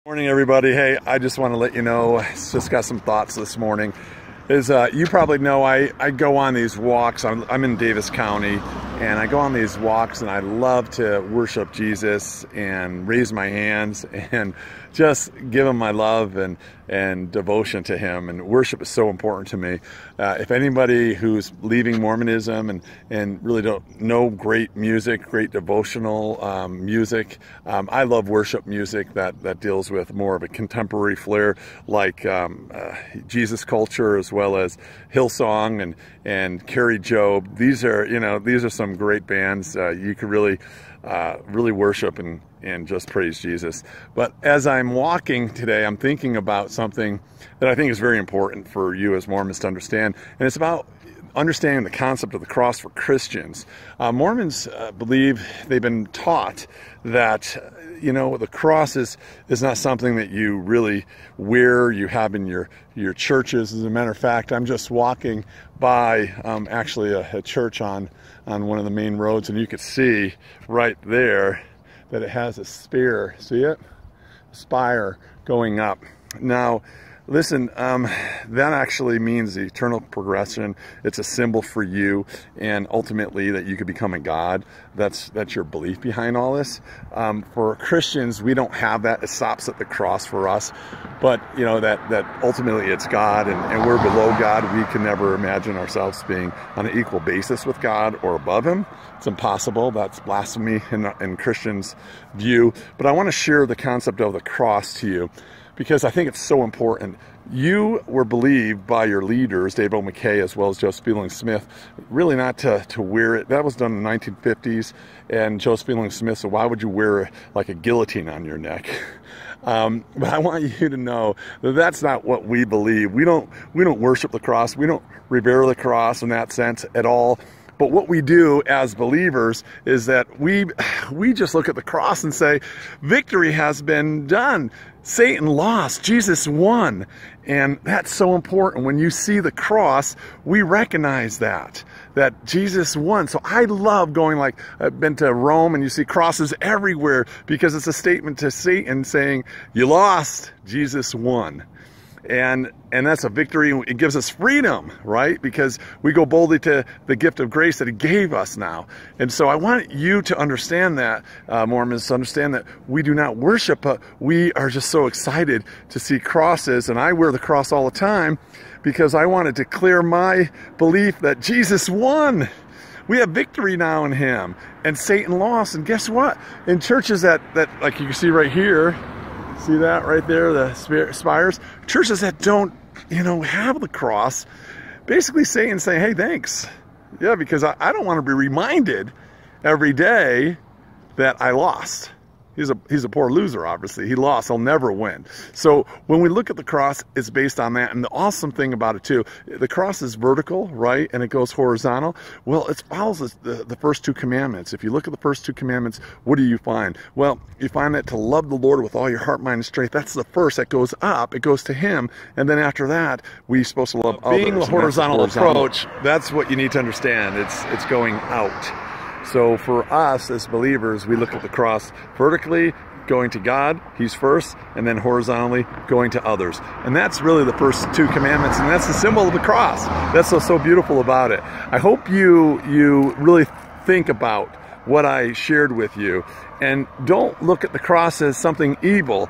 Morning, everybody. Hey, I just want to let you know, just got some thoughts this morning. You probably know I go on these walks. I'm in Davis County, and I go on these walks, and I love to worship Jesus and raise my hands and just give him my love and devotion to him. And worship is so important to me. If anybody who's leaving Mormonism and really don't know great music, great devotional music, I love worship music that deals with more of a contemporary flair, like Jesus culture, as well as Hillsong and Carrie Job. These are some great bands. You could really worship and just praise Jesus. But as I'm walking today, I'm thinking about something that I think is very important for you as Mormons to understand, and it's about understanding the concept of the cross for Christians. Mormons believe, they've been taught that the cross is not something that you really wear, you have in your churches. As a matter of fact, I'm just walking by actually a church on one of the main roads, and you could see right there that it has a spear. See it? Spire going up. Now, listen, that actually means the eternal progression. It's a symbol for you, and ultimately that you could become a god. That's your belief behind all this. For Christians, we don't have that. It stops at the cross for us. But that ultimately it's God, and we're below God. We can never imagine ourselves being on an equal basis with God or above him. It's impossible. That's blasphemy in Christians' view. But I want to share the concept of the cross to you, because I think it's so important. You were believed by your leaders, David O. McKay, as well as Joseph Fielding Smith, really not to wear it. That was done in the 1950s, and Joseph Fielding Smith said, why would you wear like a guillotine on your neck? But I want you to know that that's not what we believe. We don't worship the cross. We don't revere the cross in that sense at all. But what we do as believers is that we just look at the cross and say, victory has been done. Satan lost, Jesus won. And that's so important. When you see the cross, we recognize that Jesus won. So I love going, like, I've been to Rome, and you see crosses everywhere, because it's a statement to Satan saying, you lost, Jesus won. And that's a victory. It gives us freedom, right? Because we go boldly to the gift of grace that he gave us now. And so I want you to understand that, Mormons, to understand that we do not worship, but we are just so excited to see crosses. And I wear the cross all the time because I want to declare my belief that Jesus won. We have victory now in him, and Satan lost. And guess what? In churches that like you can see right here, see that right there, the spires? Churches that don't, have the cross, basically Satan's saying, hey, thanks. Yeah, because I don't want to be reminded every day that I lost. He's a poor loser, obviously. He lost. He'll never win. So when we look at the cross, it's based on that. And the awesome thing about it, too, the cross is vertical, right? And it goes horizontal. Well, it follows the first two commandments. If you look at the first two commandments, what do you find? Well, you find that to love the Lord with all your heart, mind, and strength. That's the first that goes up. It goes to him. And then after that, we're supposed to love others. Being the horizontal approach, that's what you need to understand. It's going out. So for us as believers, we look at the cross vertically, going to God, he's first, and then horizontally going to others. And that's really the first two commandments, and that's the symbol of the cross. That's what's so beautiful about it. I hope you really think about what I shared with you, and don't look at the cross as something evil.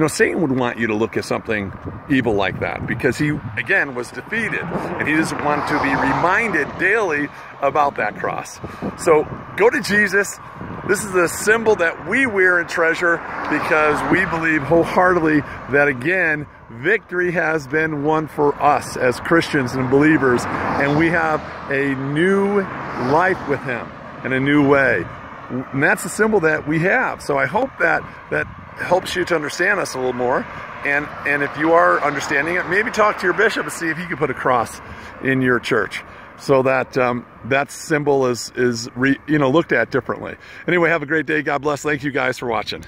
Satan would want you to look at something evil like that, because he, again, was defeated, and he doesn't want to be reminded daily about that cross. So go to Jesus. This is a symbol that we wear and treasure, because we believe wholeheartedly that, again, victory has been won for us as Christians and believers, and we have a new life with him in a new way. And that's the symbol that we have. So I hope that helps you to understand us a little more. And if you are understanding it, maybe talk to your bishop and see if he can put a cross in your church, so that that symbol is looked at differently. Anyway, have a great day. God bless. Thank you guys for watching.